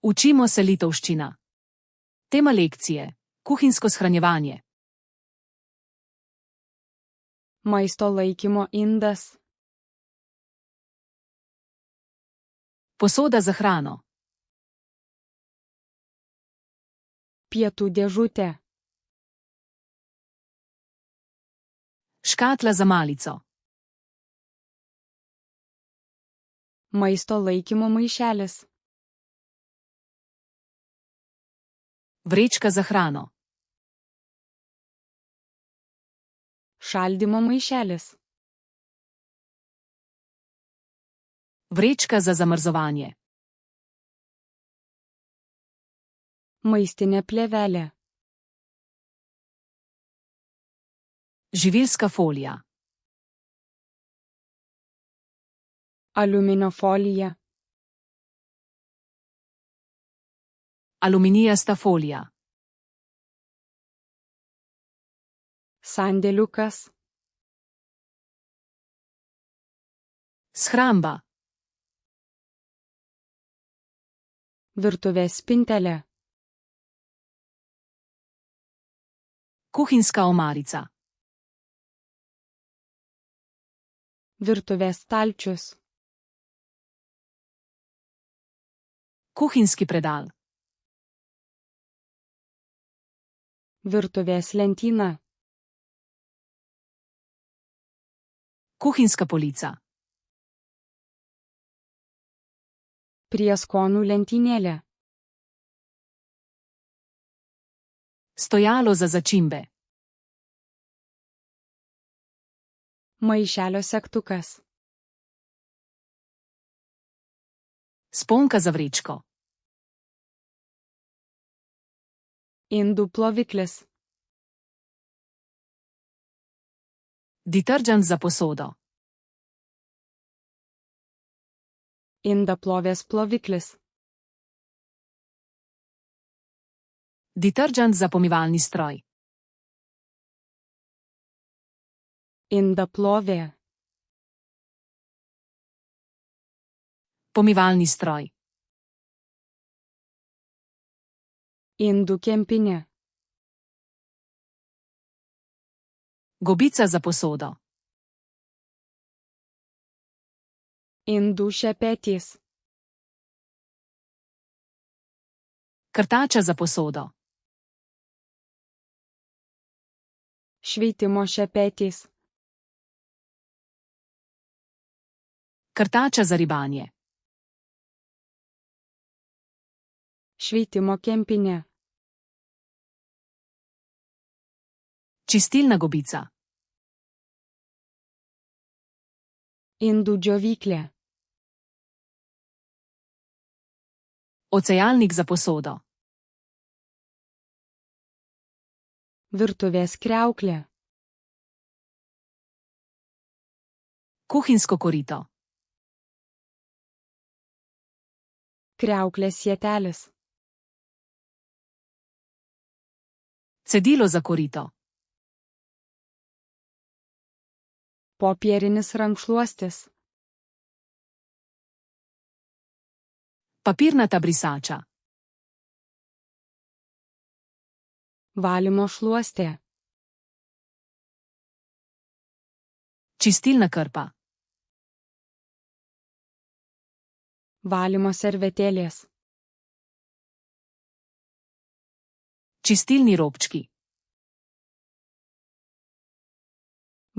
Učimo se litovščina. Tema lekcije: kuhinjsko shranjevanje. Maisto laikymo indas. Posoda za hrano. Pietų dėžutė. Škatla za malico. Maisto laikymo maišelis. Vrečka za hrano. Šaldymo maišelis. Vrečka za zamrzovanje. Maistinė plėvelė. Živilska folija. Aliuminio folija. Aluminijasta folija. Sandėliukas. Shramba. Virtuvės spintelė. Kuhinjska omarica. Virtuvės stalčius. Kuhinjski predal. Virtuvės lentyna. Kuhinjska polica. Prieskonų lentynėlė. Stojalo za začimbe. Maišelio segtukas. Sponka za vrečko. Indų ploviklis. Diterdžent za posodo. Indaplovės ploviklis. Diterdžent za pomivalni stroj. Indaplovė. Pomivalni stroj. Indų kempinė. Gobica za posodo. Indų šepetys. Krtača za posodo. Šveitimo šepetys. Krtača za ribanje. Šveitimo kempinė. Čistilna gobica. Indų džiovyklė. Ocejalnik za posodo. Virtuvės kriauklė. Kuhinjsko korito. Kriauklės sietelis. Cedilo za korito. Popierinis rankšluostis. Papirnata brisača. Valymo šluostė. Čistilna krpa. Valymo servetėlės. Čistilni robčki.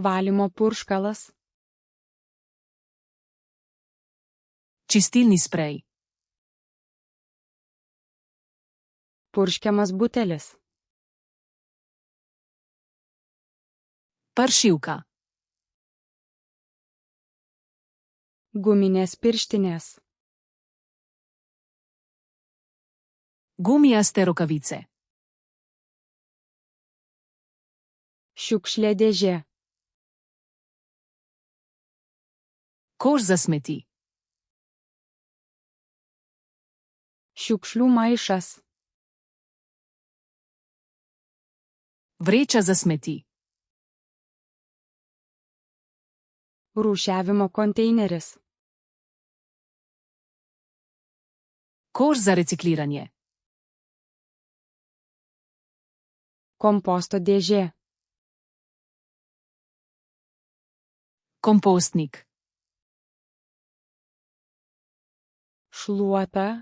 Valymo purškalas. Čistilni sprej. Purškiamas butelis. Pršilka. Guminės pirštinės. Gumijaste rokavice. Šiukšlė dėžė. Koš za smeti. Šiukšlių maišas. Vreča za smeti. Rūšiavimo konteineris. Koš za recikliranje. Komposto dėžė. Kompostnik. Šluota.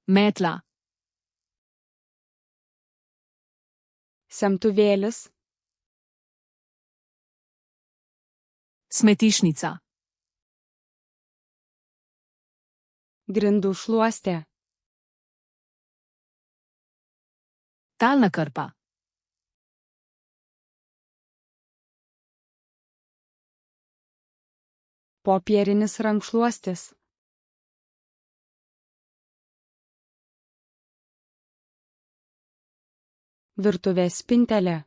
Metla. Semtuvėlis. Smetišnica. Grindų šluostė. Talna krpa. Popierinis rankšluostis. Virtuvės spintelė.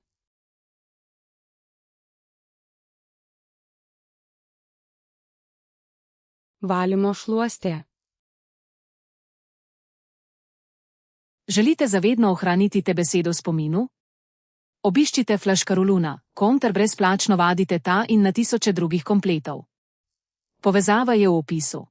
Valymo šluostė. Želite zavedno ohraniti te besedo v spominu? Obiščite Flaškaroluna, ter brezplačno vadite ta in na tisoče drugih kompletov. Povezava je v opisu.